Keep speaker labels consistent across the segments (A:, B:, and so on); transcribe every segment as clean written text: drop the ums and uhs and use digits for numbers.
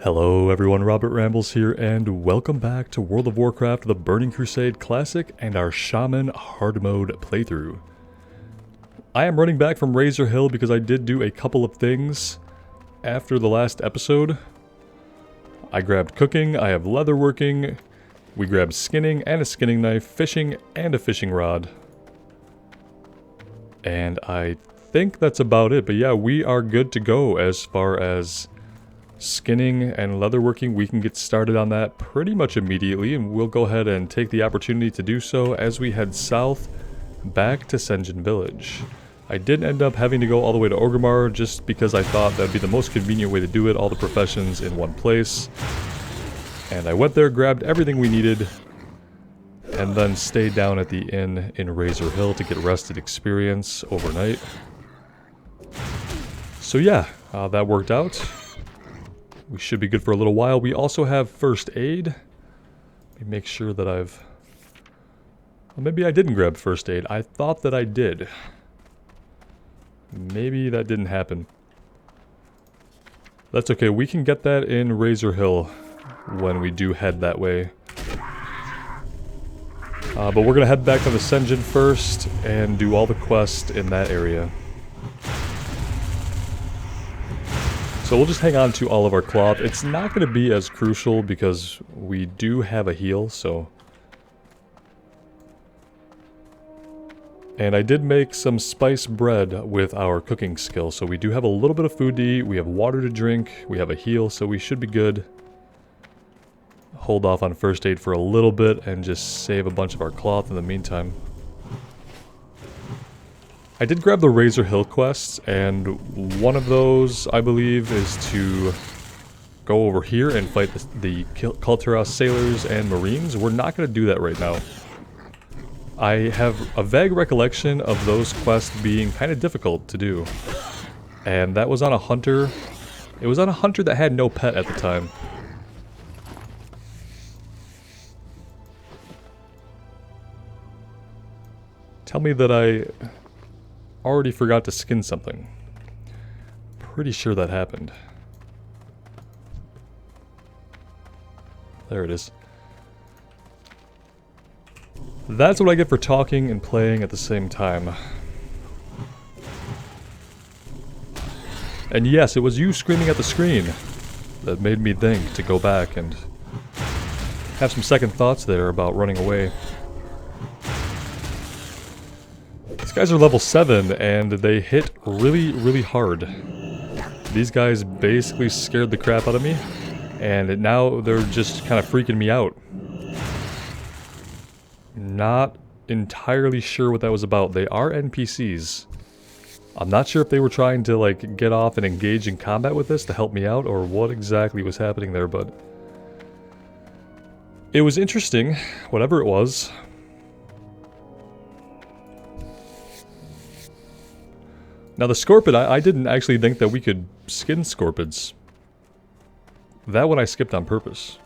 A: Hello everyone, Robert Rambles here, and welcome back to World of Warcraft The Burning Crusade Classic and our Shaman Hardmode playthrough. I am running back from Razor Hill because I did do a couple of things after the last episode. I grabbed cooking, I have leatherworking, we grabbed skinning and a skinning knife, fishing and a fishing rod. And I think that's about it, but yeah, we are good to go as far as skinning and leatherworking. We can get started on that pretty much immediately, and we'll go ahead and take the opportunity to do so as we head south back to Senjin Village. I did end up having to go all the way to Orgrimmar just because I thought that'd be the most convenient way to do it, all the professions in one place. And I went there, grabbed everything we needed, and then stayed down at the inn in Razor Hill to get rested experience overnight. So yeah, that worked out. We should be good for a little while. We also have first aid. Let me make sure that well, maybe I didn't grab first aid. I thought that I did. Maybe that didn't happen. That's okay. We can get that in Razor Hill when we do head that way. But we're going to head back to the Senjin first and do all the quests in that area. So we'll just hang on to all of our cloth. It's not going to be as crucial because we do have a heal, so... And I did make some spice bread with our cooking skill, so we do have a little bit of food to eat, we have water to drink, we have a heal, so we should be good. Hold off on first aid for a little bit and just save a bunch of our cloth in the meantime. I did grab the Razor Hill quests, and one of those, I believe, is to go over here and fight the Kulturas sailors and marines. We're not going to do that right now. I have a vague recollection of those quests being kind of difficult to do. And that was on a hunter. It was on a hunter that had no pet at the time. Tell me that I already forgot to skin something. Pretty sure that happened. There it is. That's what I get for talking and playing at the same time. And yes, it was you screaming at the screen that made me think to go back and have some second thoughts there about running away. These guys are level 7 and they hit really hard. These guys basically scared the crap out of me, and now they're just kind of freaking me out. Not entirely sure what that was about. They are NPCs. I'm not sure if they were trying to like get off and engage in combat with this to help me out or what exactly was happening there, but it was interesting, whatever it was. Now the Scorpid, I didn't actually think that we could skin Scorpids. That one I skipped on purpose.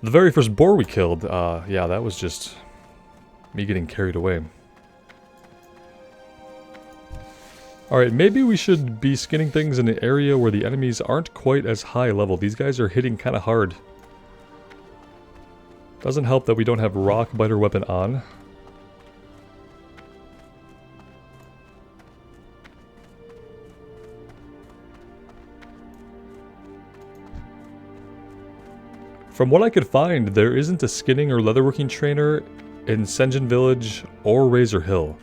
A: The very first boar we killed, yeah, that was just me getting carried away. Alright, maybe we should be skinning things in an area where the enemies aren't quite as high level. These guys are hitting kind of hard. Doesn't help that we don't have rock biter weapon on. From what I could find, there isn't a skinning or leatherworking trainer in Senjin Village or Razor Hill,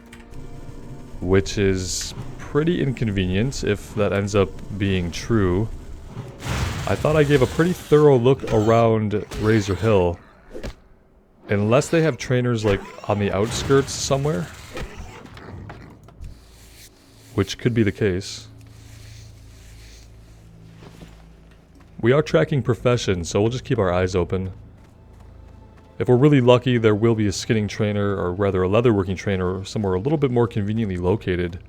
A: which is pretty inconvenient if that ends up being true. I thought I gave a pretty thorough look around Razor Hill, unless they have trainers like on the outskirts somewhere, which could be the case. We are tracking professions, so we'll just keep our eyes open. If we're really lucky, there will be a skinning trainer, or rather a leatherworking trainer, somewhere a little bit more conveniently located.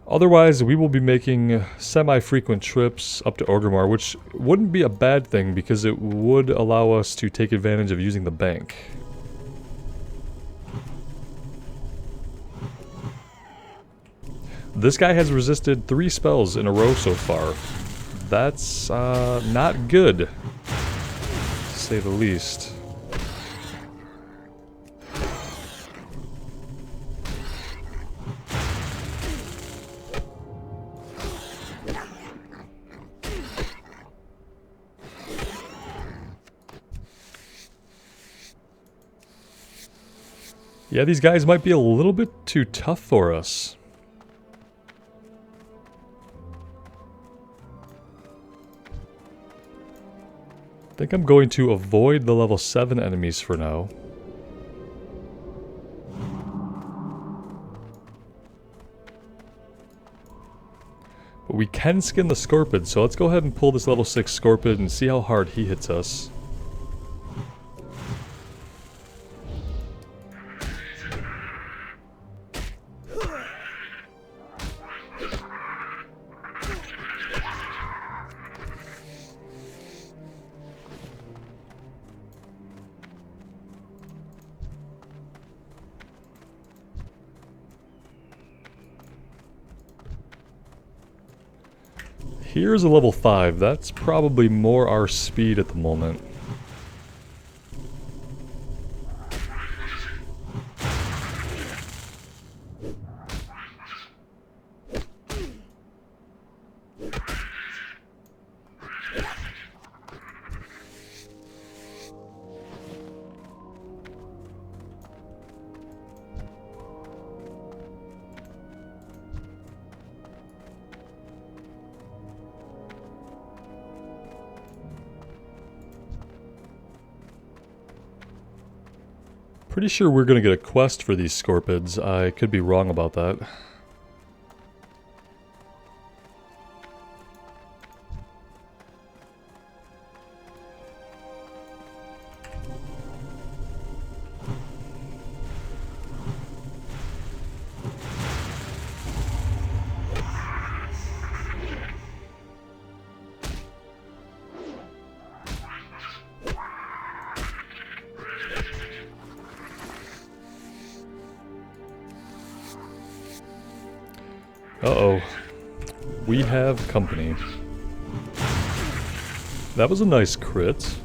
A: Otherwise, we will be making semi-frequent trips up to Orgrimmar, which wouldn't be a bad thing because it would allow us to take advantage of using the bank. This guy has resisted 3 spells in a row so far. That's not good, to say the least. Yeah, these guys might be a little bit too tough for us. I think I'm going to avoid the level 7 enemies for now. But we can skin the Scorpid, so let's go ahead and pull this level 6 Scorpid and see how hard he hits us. Here's a level 5. That's probably more our speed at the moment. Pretty sure we're gonna get a quest for these Scorpids. I could be wrong about that. Uh-oh. We have company. That was a nice crit.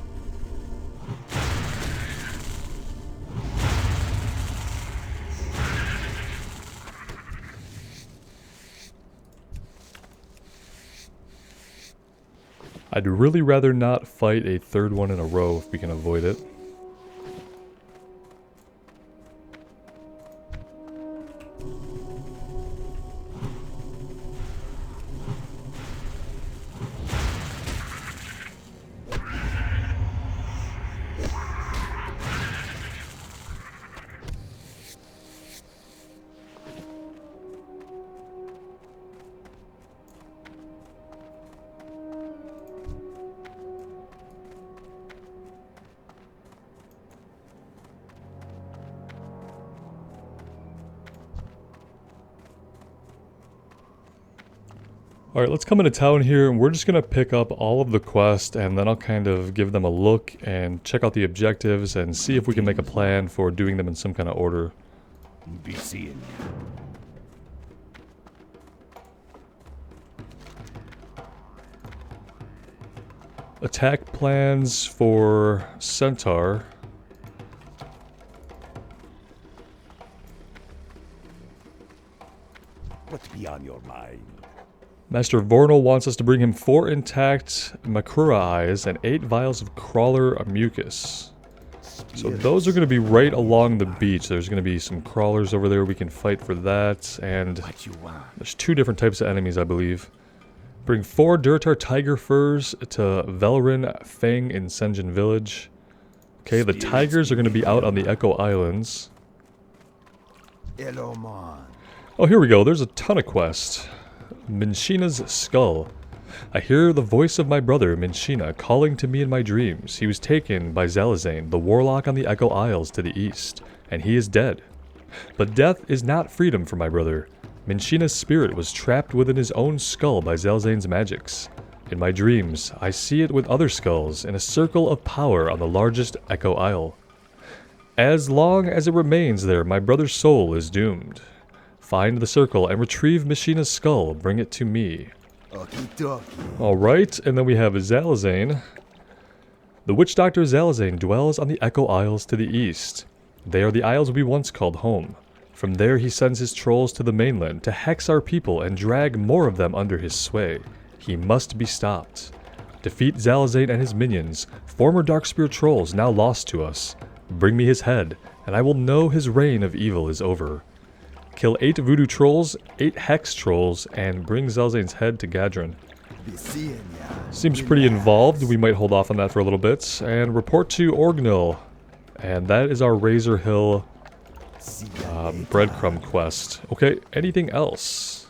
A: I'd really rather not fight a third one in a row if we can avoid it. Alright, let's come into town here, and we're just going to pick up all of the quests, and then I'll kind of give them a look and check out the objectives and see if we can make a plan for doing them in some kind of order.
B: Be seeing
A: Attack plans for Centaur.
B: what's beyond your mind.
A: Master Vornal wants us to bring him 4 intact Makura eyes and 8 vials of crawler mucus. So those are going to be right along the beach. There's going to be some crawlers over there. We can fight for that. And there's 2 different types of enemies, I believe. Bring 4 Duratar tiger furs to Velrin Fang in Senjin Village. Okay, the tigers are going to be out on the Echo Islands. Oh, here we go. There's a ton of quests. Minshina's skull. I hear the voice of my brother, Minshina, calling to me in my dreams. He was taken by Zalazane, the warlock on the Echo Isles to the east, and he is dead. But death is not freedom for my brother. Minshina's spirit was trapped within his own skull by Zalazane's magics. In my dreams, I see it with other skulls in a circle of power on the largest Echo Isle. As long as it remains there, my brother's soul is doomed. Find the circle and retrieve Machina's skull. Bring it to me.
B: Okie
A: Alright, and then we have Zalazane. The witch doctor Zalazane dwells on the Echo Isles to the east. They are the isles we once called home. From there he sends his trolls to the mainland to hex our people and drag more of them under his sway. He must be stopped. Defeat Zalazane and his minions, former Darkspear trolls now lost to us. Bring me his head, and I will know his reign of evil is over. Kill 8 voodoo trolls, 8 hex trolls, and bring Zalazane's head to Gadron. Seems pretty involved. We might hold off on that for a little bit. And report to Orgnil. And that is our Razor Hill breadcrumb quest. Okay, anything else?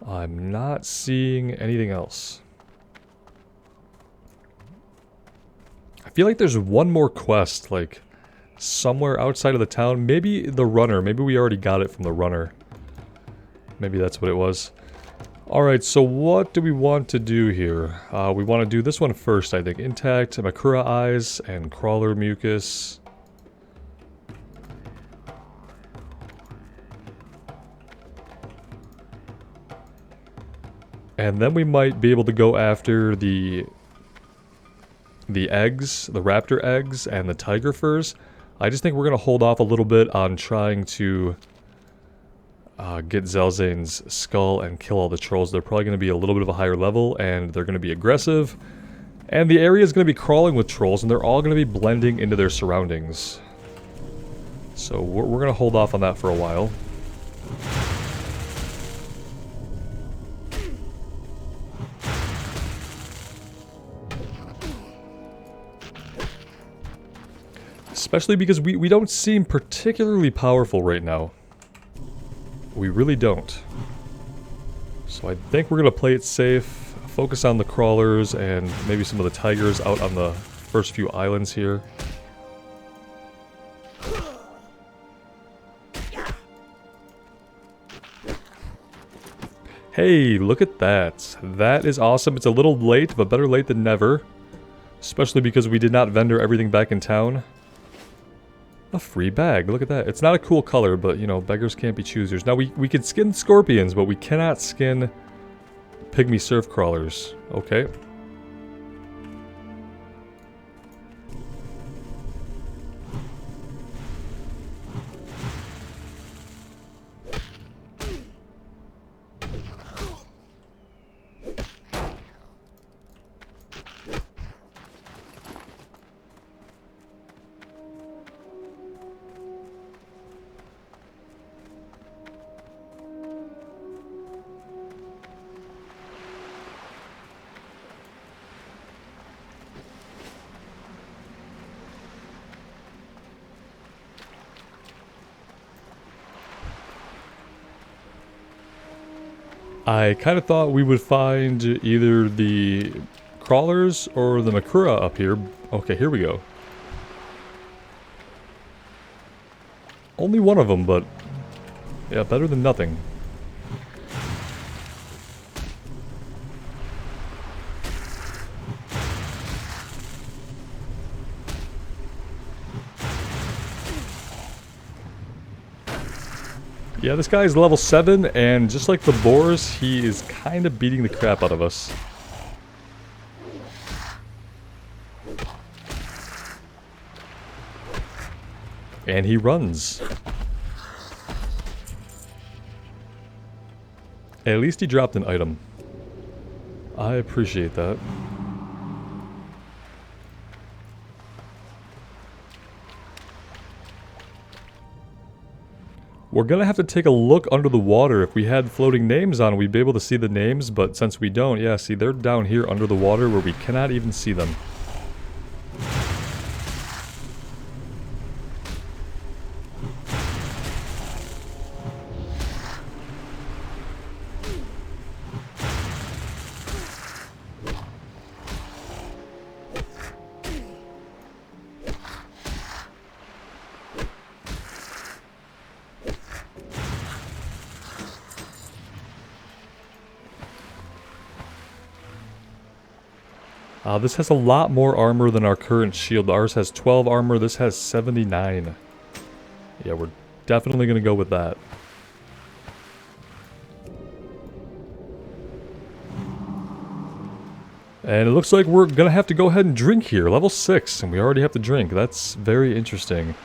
A: I'm not seeing anything else. I feel like there's one more quest, like, somewhere outside of the town. Maybe the runner. Maybe we already got it from the runner. Maybe that's what it was. Alright, so what do we want to do here? We want to do this one first, I think. Intact, Makura Eyes, and Crawler Mucus. And then we might be able to go after the eggs, the raptor eggs, and the tiger furs. I just think we're going to hold off a little bit on trying to get Zalazane's skull and kill all the trolls. They're probably going to be a little bit of a higher level, and they're going to be aggressive. And the area is going to be crawling with trolls, and they're all going to be blending into their surroundings. So we're going to hold off on that for a while. Especially because we don't seem particularly powerful right now. We really don't. So I think we're going to play it safe, focus on the crawlers and maybe some of the tigers out on the first few islands here. Hey, look at that. That is awesome. It's a little late, but better late than never. Especially because we did not vendor everything back in town. A free bag, look at that. It's not a cool color, but, you know, beggars can't be choosers. Now, we can skin scorpions, but we cannot skin pygmy surf crawlers. Okay. I kind of thought we would find either the crawlers or the Makura up here. Okay, here we go. Only one of them, but yeah, better than nothing. Yeah, this guy is level 7, and just like the boars, he is kind of beating the crap out of us. And he runs. At least he dropped an item. I appreciate that. We're gonna have to take a look under the water. If we had floating names on, we'd be able to see the names, but since we don't, yeah, see, they're down here under the water where we cannot even see them. This has a lot more armor than our current shield. Ours has 12 armor, this has 79. Yeah, we're definitely going to go with that. And it looks like we're going to have to go ahead and drink here. Level 6, and we already have to drink. That's very interesting.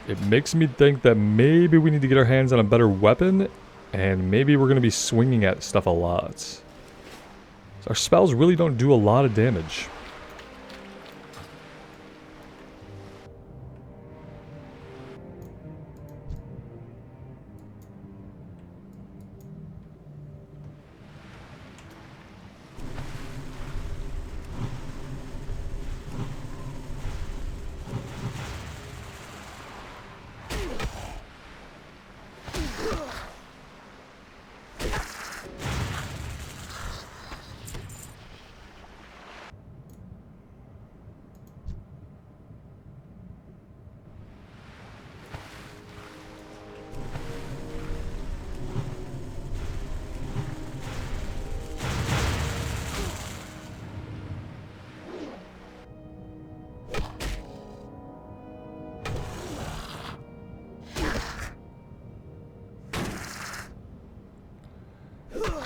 A: It makes me think that maybe we need to get our hands on a better weapon, and maybe we're going to be swinging at stuff a lot. Our spells really don't do a lot of damage.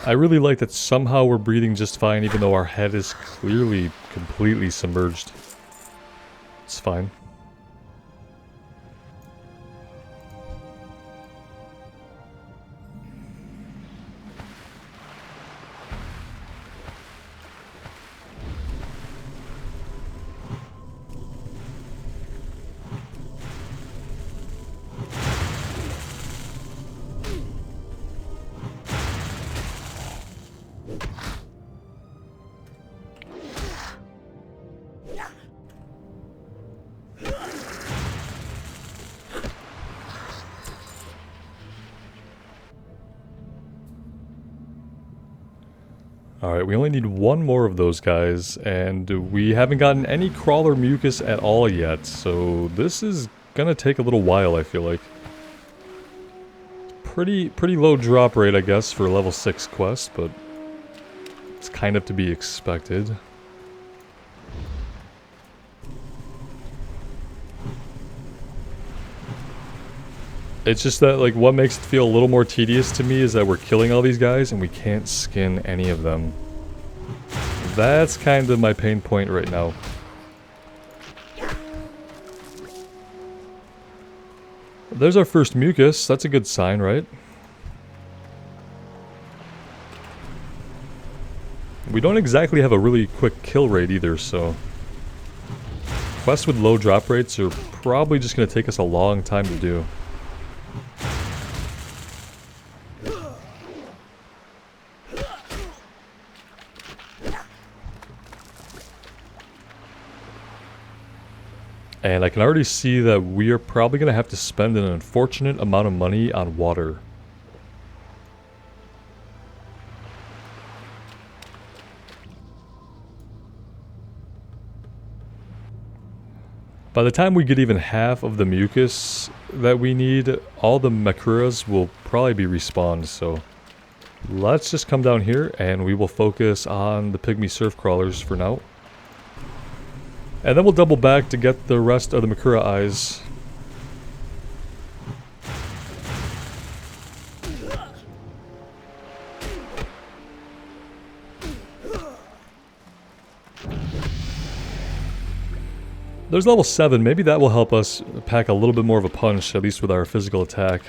A: I really like that somehow we're breathing just fine even though our head is clearly completely submerged. It's fine. Alright, we only need one more of those guys, and we haven't gotten any crawler mucus at all yet, so this is gonna take a little while, I feel like. Pretty low drop rate, I guess, for a level 6 quest, but it's kind of to be expected. It's just that, like, what makes it feel a little more tedious to me is that we're killing all these guys and we can't skin any of them. That's kind of my pain point right now. There's our first mucus. That's a good sign, right? We don't exactly have a really quick kill rate either, so... quests with low drop rates are probably just going to take us a long time to do. And I can already see that we are probably going to have to spend an unfortunate amount of money on water. By the time we get even half of the mucus that we need, all the Makuras will probably be respawned, so... let's just come down here and we will focus on the pygmy surf crawlers for now. And then we'll double back to get the rest of the Makura eyes. There's level 7, maybe that will help us pack a little bit more of a punch, at least with our physical attack.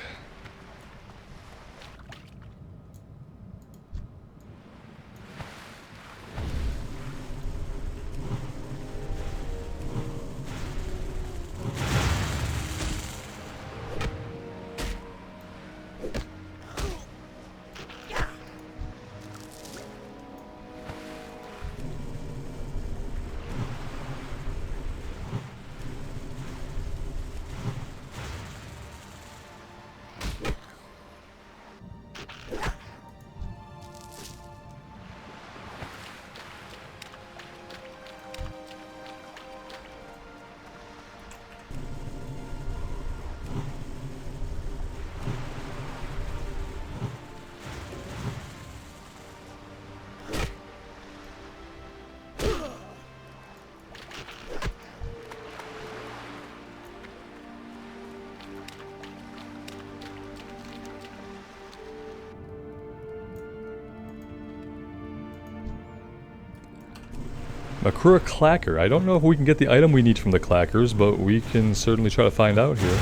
A: Makura Clacker. I don't know if we can get the item we need from the clackers, but we can certainly try to find out here.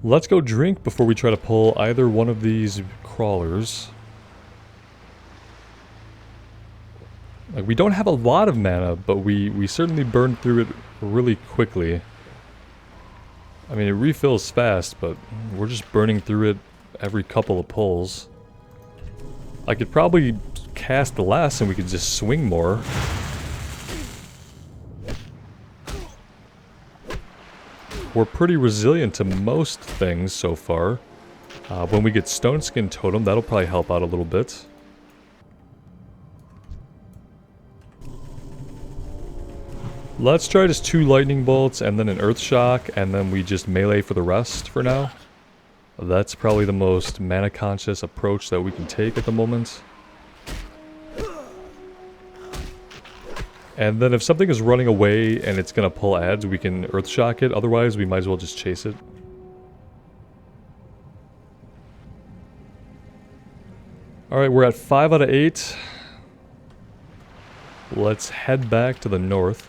A: Let's go drink before we try to pull either one of these crawlers. Like, we don't have a lot of mana, but we certainly burned through it really quickly. I mean, it refills fast, but we're just burning through it every couple of pulls. I could probably cast less and we could just swing more. We're pretty resilient to most things so far. When we get Stone Skin Totem, that'll probably help out a little bit. Let's try just 2 Lightning Bolts and then an Earth Shock, and then we just melee for the rest for now. That's probably the most mana-conscious approach that we can take at the moment. And then if something is running away and it's going to pull adds, we can Earth Shock it. Otherwise, we might as well just chase it. Alright, we're at 5 out of 8. Let's head back to the north.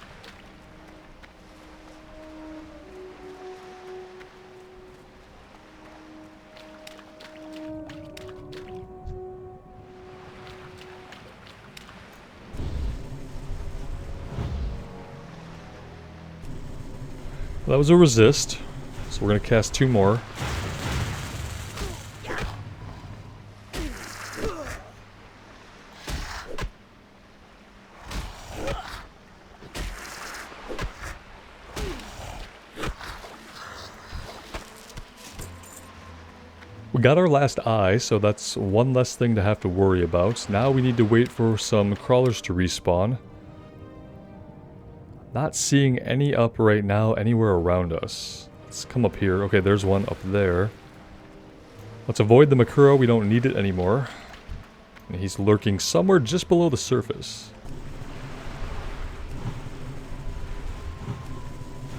A: That was a resist, so we're going to cast 2 more. We got our last eye, so that's one less thing to have to worry about. Now we need to wait for some crawlers to respawn. Not seeing any up right now anywhere around us. Let's come up here. Okay, there's one up there. Let's avoid the Makura. We don't need it anymore. And he's lurking somewhere just below the surface.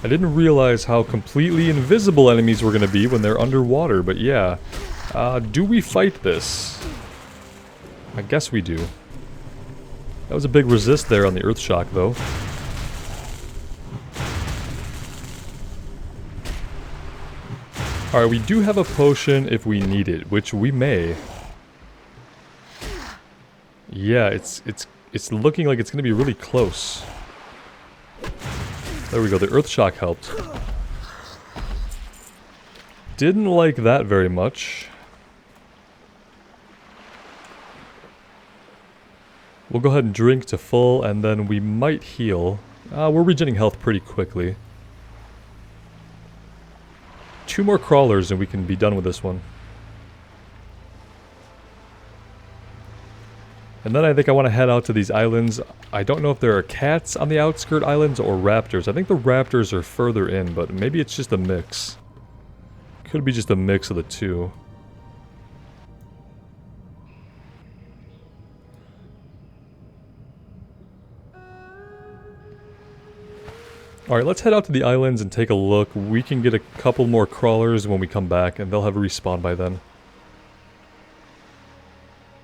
A: I didn't realize how completely invisible enemies were going to be when they're underwater, but yeah. Do we fight this? I guess we do. That was a big resist there on the Earth Shock, though. Alright, we do have a potion if we need it, which we may. Yeah, it's looking like it's going to be really close. There we go, the Earth Shock helped. Didn't like that very much. We'll go ahead and drink to full, and then we might heal. We're regenerating health pretty quickly. 2 more crawlers and we can be done with this one. And then I think I want to head out to these islands. I don't know if there are cats on the outskirt islands or raptors. I think the raptors are further in, but maybe it's just a mix. Could be just a mix of the two. Alright, let's head out to the islands and take a look. We can get a couple more crawlers when we come back, and they'll have a respawn by then.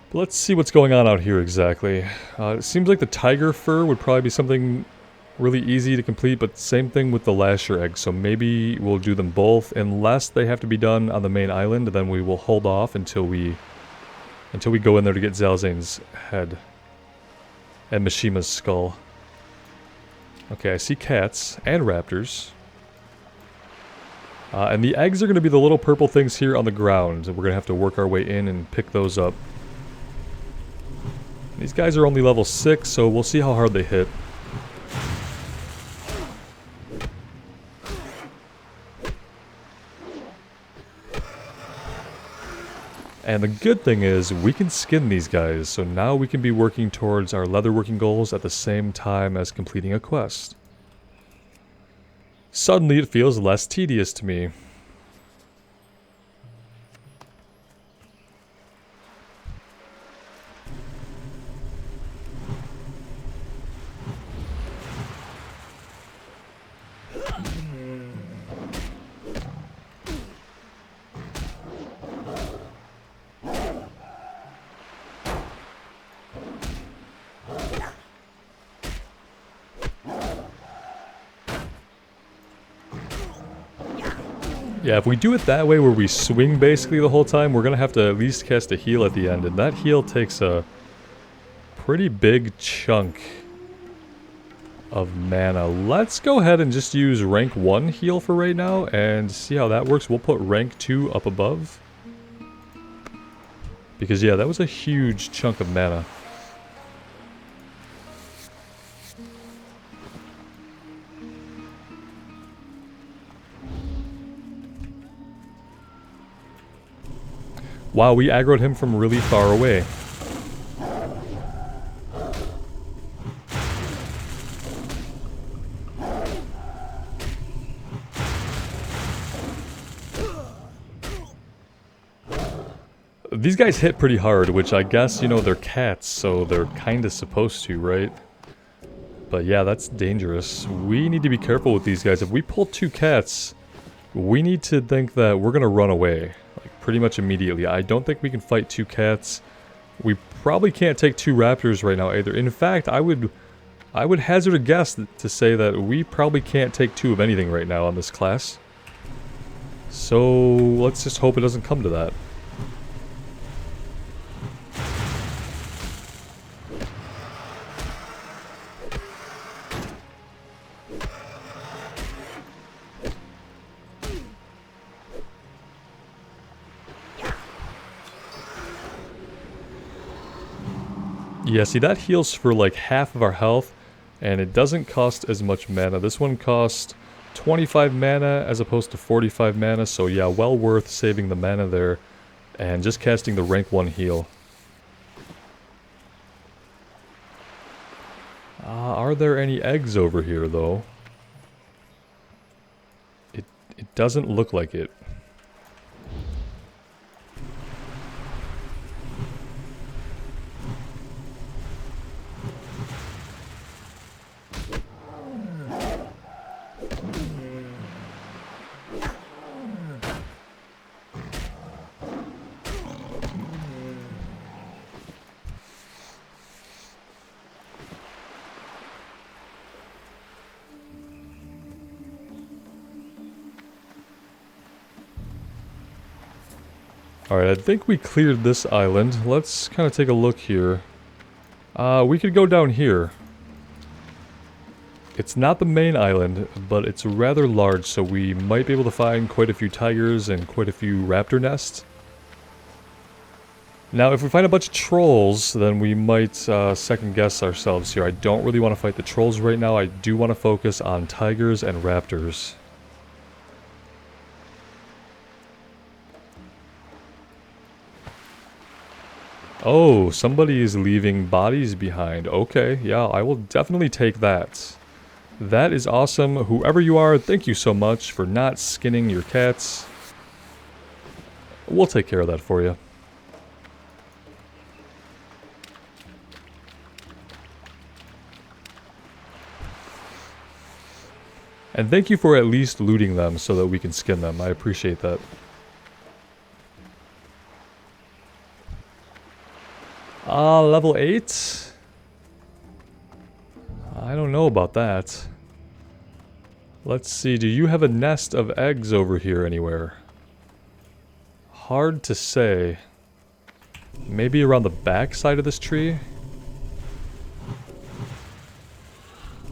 A: But let's see what's going on out here exactly. It seems like the tiger fur would probably be something really easy to complete, but same thing with the lasher egg, so maybe we'll do them both, unless they have to be done on the main island, then we will hold off until we go in there to get Zalzane's head. And Mishima's skull. Okay, I see cats and raptors. And the eggs are going to be the little purple things here on the ground. We're going to have to work our way in and pick those up. These guys are only level 6, so we'll see how hard they hit. And the good thing is, we can skin these guys, so now we can be working towards our leatherworking goals at the same time as completing a quest. Suddenly it feels less tedious to me. Yeah, if we do it that way where we swing basically the whole time, we're going to have to at least cast a heal at the end. And that heal takes a pretty big chunk of mana. Let's go ahead and just use rank 1 heal for right now and see how that works. We'll put rank 2 up above. Because yeah, that was a huge chunk of mana. Wow, we aggroed him from really far away. These guys hit pretty hard, which I guess, you know, they're cats, so they're kind of supposed to, right? But yeah, that's dangerous. We need to be careful with these guys. If we pull 2 cats, we need to think that we're going to run away. Like, pretty much immediately. I don't think we can fight 2 cats. We probably can't take 2 raptors right now either. In fact, I would hazard a guess to say that we probably can't take 2 of anything right now on this class. So, let's just hope it doesn't come to that. Yeah, see, that heals for like half of our health, and it doesn't cost as much mana. This one costs 25 mana as opposed to 45 mana, so yeah, well worth saving the mana there and just casting the rank 1 heal. Are there any eggs over here, though? It doesn't look like it. Alright, I think we cleared this island. Let's kind of take a look here. We could go down here. It's not the main island, but it's rather large, so we might be able to find quite a few tigers and quite a few raptor nests. Now, if we find a bunch of trolls, then we might second guess ourselves here. I don't really want to fight the trolls right now. I do want to focus on tigers and raptors. Oh, somebody is leaving bodies behind. Okay, yeah, I will definitely take that. That is awesome. Whoever you are, thank you so much for not skinning your cats. We'll take care of that for you. And thank you for at least looting them so that we can skin them. I appreciate that. Level 8? I don't know about that. Let's see, do you have a nest of eggs over here anywhere? Hard to say. Maybe around the back side of this tree?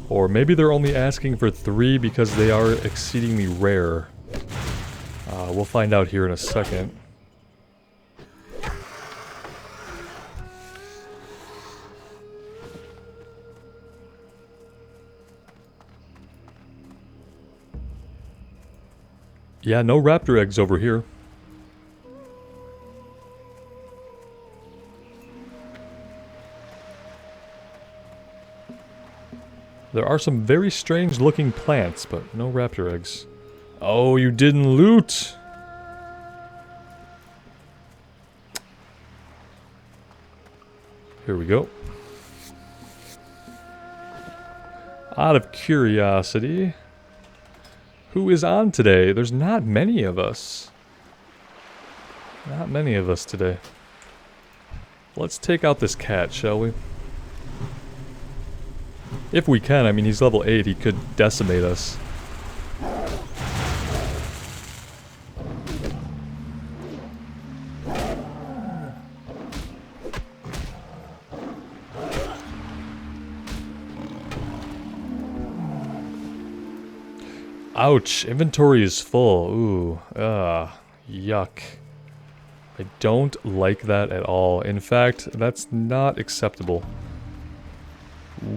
A: Or maybe they're only asking for 3 because they are exceedingly rare. We'll find out here in a second. Yeah, no raptor eggs over here. There are some very strange looking plants, but no raptor eggs. Oh, you didn't loot! Here we go. Out of curiosity, who is on today? There's not many of us. Not many of us today. Let's take out this cat, shall we? If we can. I mean, he's level 8. He could decimate us. Ouch, inventory is full. Ooh, yuck. I don't like that at all. In fact, that's not acceptable.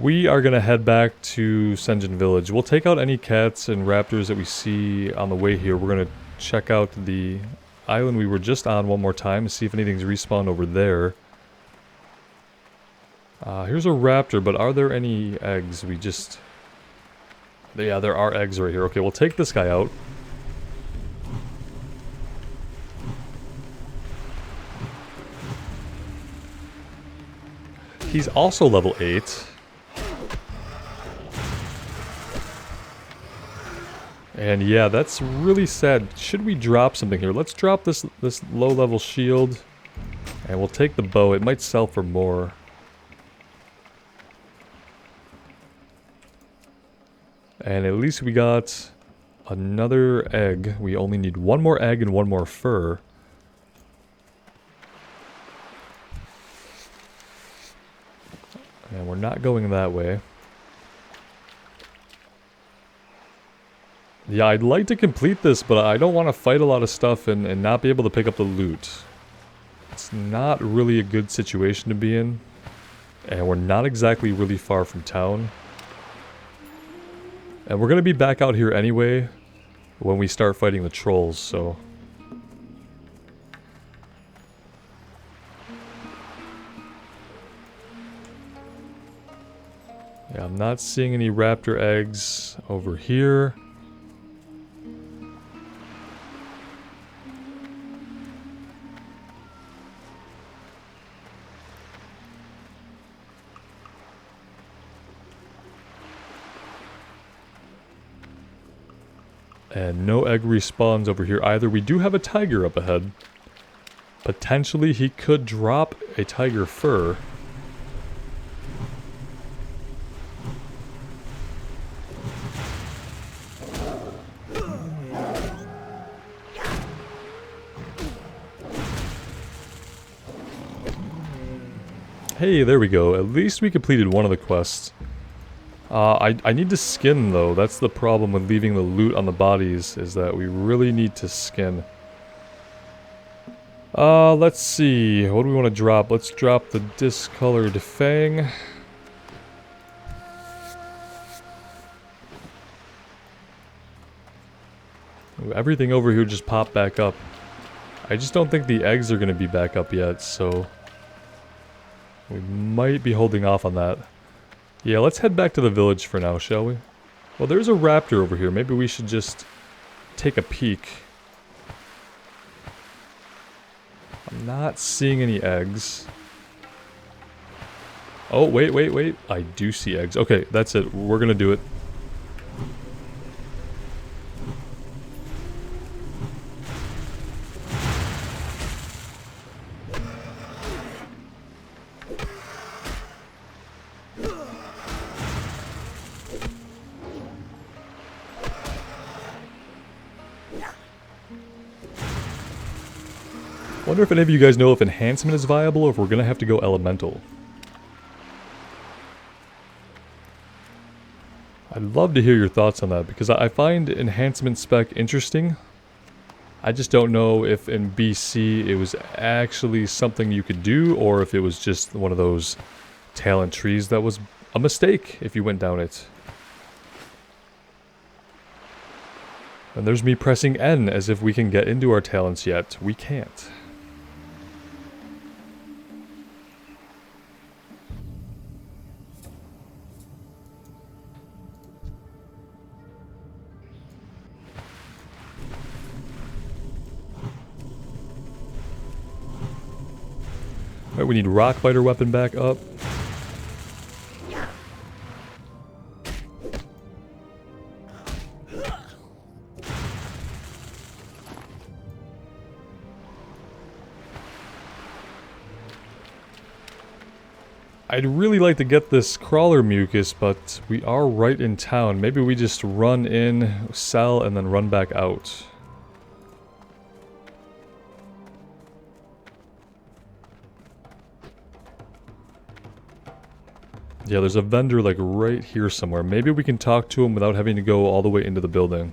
A: We are going to head back to Senjin Village. We'll take out any cats and raptors that we see on the way here. We're going to check out the island we were just on one more time to see if anything's respawned over there. Here's a raptor, but are there any eggs? Yeah, there are eggs right here. Okay, we'll take this guy out. He's also level 8. And yeah, that's really sad. Should we drop something here? Let's drop this low-level shield. And we'll take the bow. It might sell for more. And at least we got another egg. We only need one more egg and one more fur. And we're not going that way. Yeah, I'd like to complete this, but I don't want to fight a lot of stuff and not be able to pick up the loot. It's not really a good situation to be in. And we're not exactly really far from town. And we're going to be back out here anyway when we start fighting the trolls, so... Yeah, I'm not seeing any raptor eggs over here. And no egg respawns over here either. We do have a tiger up ahead. Potentially he could drop a tiger fur. Hey, there we go. At least we completed one of the quests. I need to skin, though. That's the problem with leaving the loot on the bodies, is that we really need to skin. Let's see. What do we want to drop? Let's drop the discolored fang. Ooh, everything over here just popped back up. I just don't think the eggs are going to be back up yet, so... we might be holding off on that. Yeah, let's head back to the village for now, shall we? Well, there's a raptor over here. Maybe we should just take a peek. I'm not seeing any eggs. Oh, wait. I do see eggs. Okay, that's it. We're gonna do it. Wonder if any of you guys know if enhancement is viable or if we're gonna have to go elemental. I'd love to hear your thoughts on that because I find enhancement spec interesting. I just don't know if in BC it was actually something you could do or if it was just one of those talent trees that was a mistake if you went down it. And there's me pressing N as if we can get into our talents yet. We can't. Alright, we need rock biter weapon back up. I'd really like to get this crawler mucus, but we are right in town. Maybe we just run in, sell, and then run back out. Yeah, there's a vendor like right here somewhere. Maybe we can talk to him without having to go all the way into the building.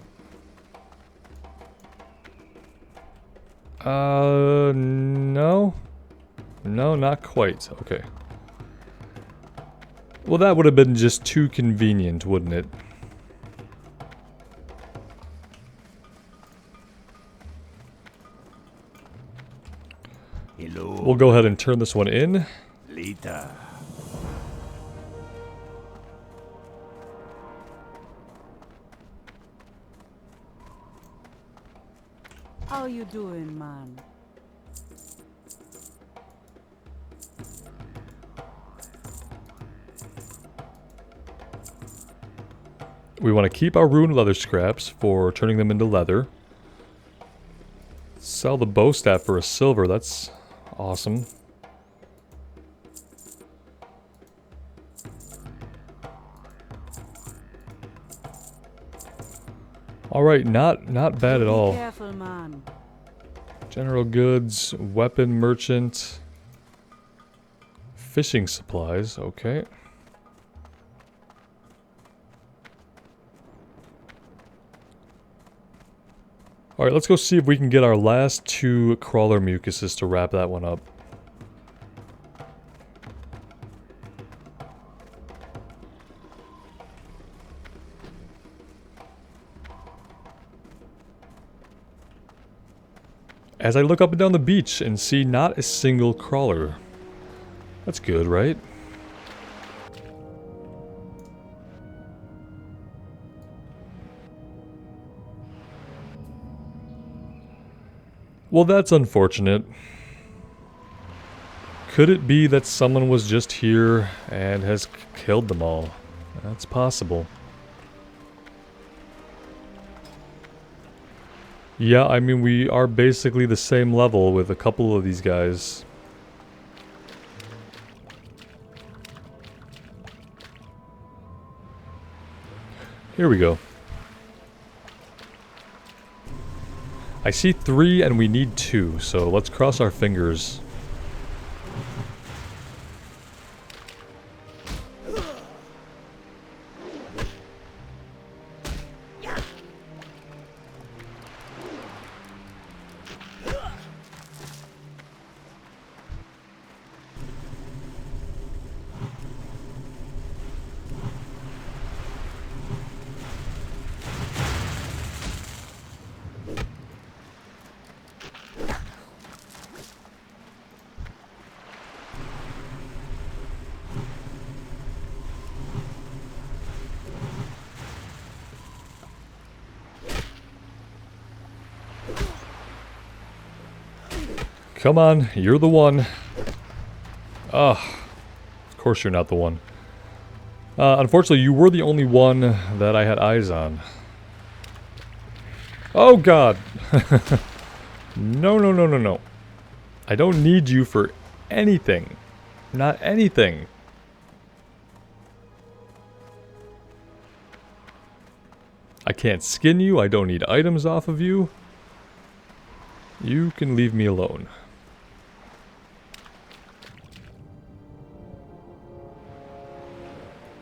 A: No. No, not quite. Okay. Well, that would have been just too convenient, wouldn't it?
B: Hello.
A: We'll go ahead and turn this one in.
B: Later.
C: How you doing, man?
A: We want to keep our ruined leather scraps for turning them into leather. Sell the bow staff for a silver. That's awesome. Alright, not bad at all.
C: Be careful, man.
A: General goods, weapon merchant, fishing supplies, okay. Alright, let's go see if we can get our last 2 crawler mucuses to wrap that one up. As I look up and down the beach and see not a single crawler. That's good, right? Well, that's unfortunate. Could it be that someone was just here and has killed them all? That's possible. Yeah, I mean, we are basically the same level with a couple of these guys. Here we go. I see 3 and we need 2, so let's cross our fingers. Come on, you're the one. Ugh. Of course you're not the one. Unfortunately, you were the only one that I had eyes on. Oh god! No, no, no, no, no. I don't need you for anything. Not anything. I can't skin you, I don't need items off of you. You can leave me alone.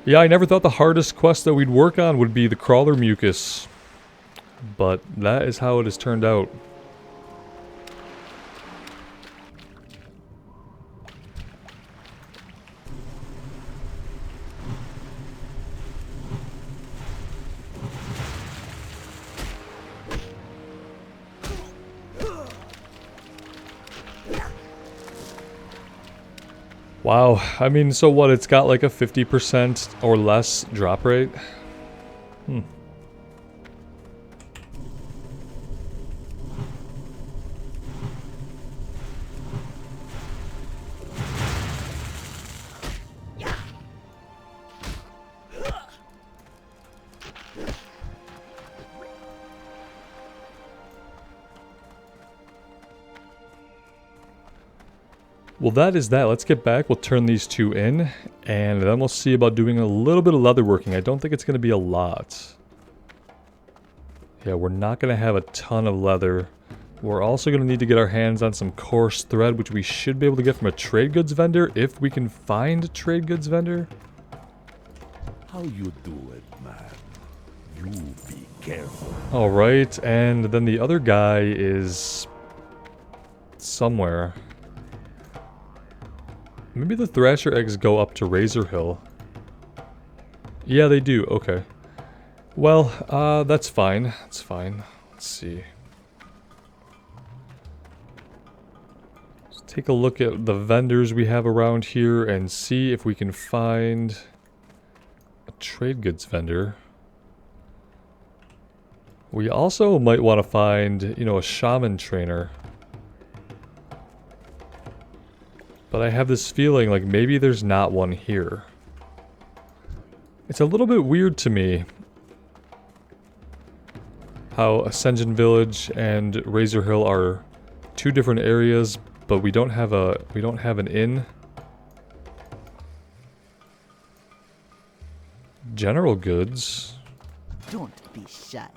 A: Yeah, I never thought the hardest quest that we'd work on would be the crawler mucus. But that is how it has turned out. Wow, I mean, so what, it's got like a 50% or less drop rate? Well, that is that. Let's get back. We'll turn these 2 in, and then we'll see about doing a little bit of leather working. I don't think it's going to be a lot. Yeah, we're not going to have a ton of leather. We're also going to need to get our hands on some coarse thread, which we should be able to get from a trade goods vendor, if we can find a trade goods vendor.
B: How you do it, man? You be careful.
A: Alright, and then the other guy is somewhere. Maybe the Thrasher eggs go up to Razor Hill. Yeah, they do. Okay. Well, that's fine. That's fine. Let's see. Let's take a look at the vendors we have around here and see if we can find a trade goods vendor. We also might want to find, you know, a Shaman Trainer. But I have this feeling like maybe there's not one here. It's a little bit weird to me how Ascension Village and Razor Hill are two different areas, but we don't have an inn. General goods.
C: Don't be shy.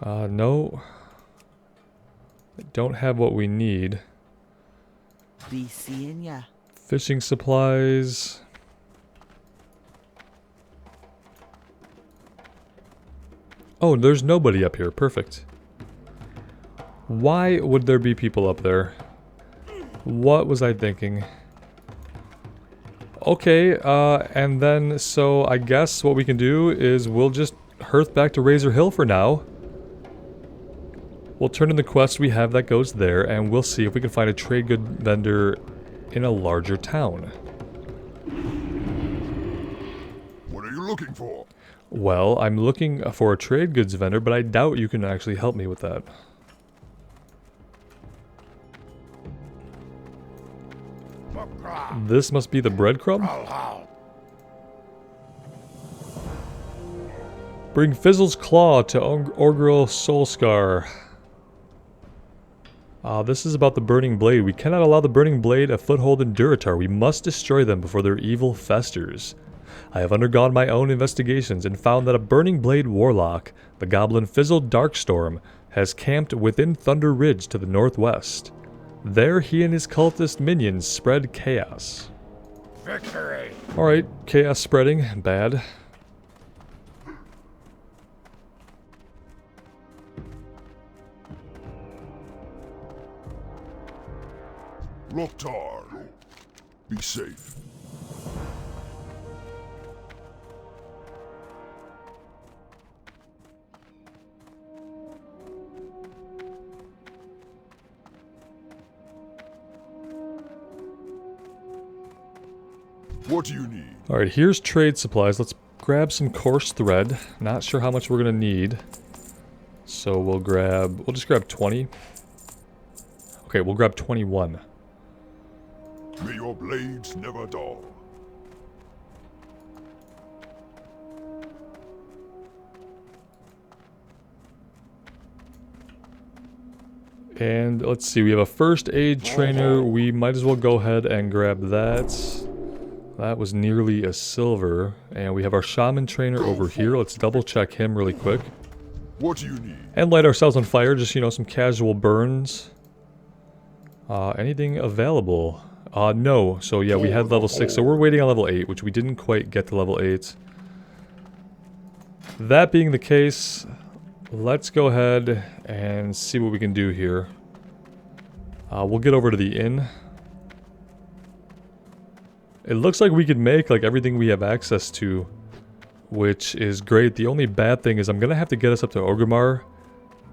A: No. I don't have what we need.
C: Be seeing ya.
A: Fishing supplies. Oh, there's nobody up here. Perfect. Why would there be people up there? What was I thinking? Okay, and then, so I guess what we can do is we'll just hearth back to Razor Hill for now. We'll turn in the quest we have that goes there, and we'll see if we can find a trade good vendor in a larger town.
B: What are you looking for?
A: Well, I'm looking for a trade goods vendor, but I doubt you can actually help me with that. This must be the breadcrumb? Bring Fizzle's Claw to Orgrill Soulscar. This is about the Burning Blade. We cannot allow the Burning Blade a foothold in Duratar. We must destroy them before their evil festers. I have undergone my own investigations and found that a Burning Blade warlock, the goblin Fizzle Darkstorm, has camped within Thunder Ridge to the northwest. There he and his cultist minions spread chaos.
B: Victory!
A: Alright, chaos spreading. Bad.
B: Loktar, be safe. What do you need?
A: Alright, here's trade supplies. Let's grab some coarse thread. Not sure how much we're gonna need. So we'll just grab 20. Okay, we'll grab 21.
B: May your blades never dull.
A: And let's see, we have a first aid trainer. We might as well go ahead and grab that. That was nearly a silver. And we have our shaman trainer over here. Let's double check him really quick.
B: What do you need?
A: And light ourselves on fire, just, you know, some casual burns. Anything available? No. So yeah, we had level 6, so we're waiting on level 8, which we didn't quite get to level 8. That being the case, let's go ahead and see what we can do here. We'll get over to the inn. It looks like we could make like everything we have access to, which is great. The only bad thing is I'm gonna have to get us up to Orgrimmar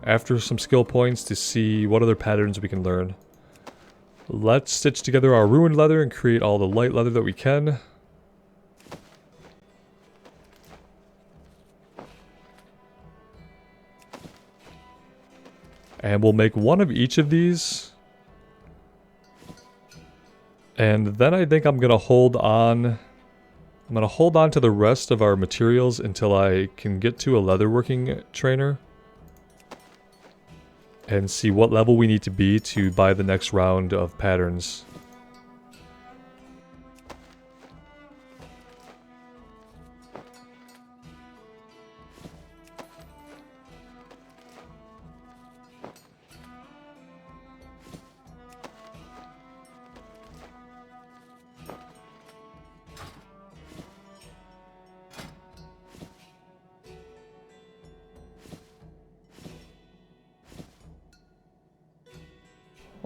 A: after some skill points to see what other patterns we can learn. Let's stitch together our ruined leather and create all the light leather that we can. And we'll make one of each of these. And then I think I'm gonna hold on. I'm gonna hold on to the rest of our materials until I can get to a leatherworking trainer. And see what level we need to be to buy the next round of patterns.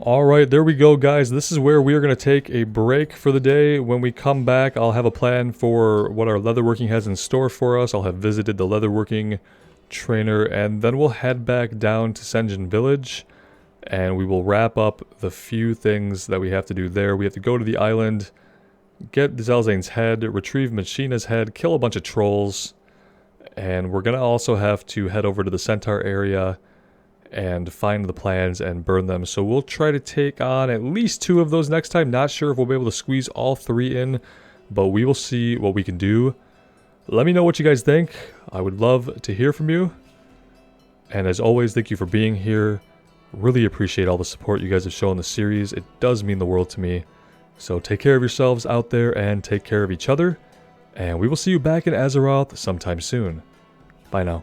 A: Alright, there we go, guys. This is where we are going to take a break for the day. When we come back, I'll have a plan for what our leatherworking has in store for us. I'll have visited the leatherworking trainer, and then we'll head back down to Senjin Village, and we will wrap up the few things that we have to do there. We have to go to the island, get Zelzane's head, retrieve Machina's head, kill a bunch of trolls, and we're going to also have to head over to the Centaur area and find the plans and burn them. So we'll try to take on at least 2 of those next time. Not sure if we'll be able to squeeze all 3 in, but we will see what we can do. Let me know what you guys think. I would love to hear from you. And as always, thank you for being here. Really appreciate all the support you guys have shown the series. It does mean the world to me. So take care of yourselves out there and take care of each other. And we will see you back in Azeroth sometime soon. Bye now.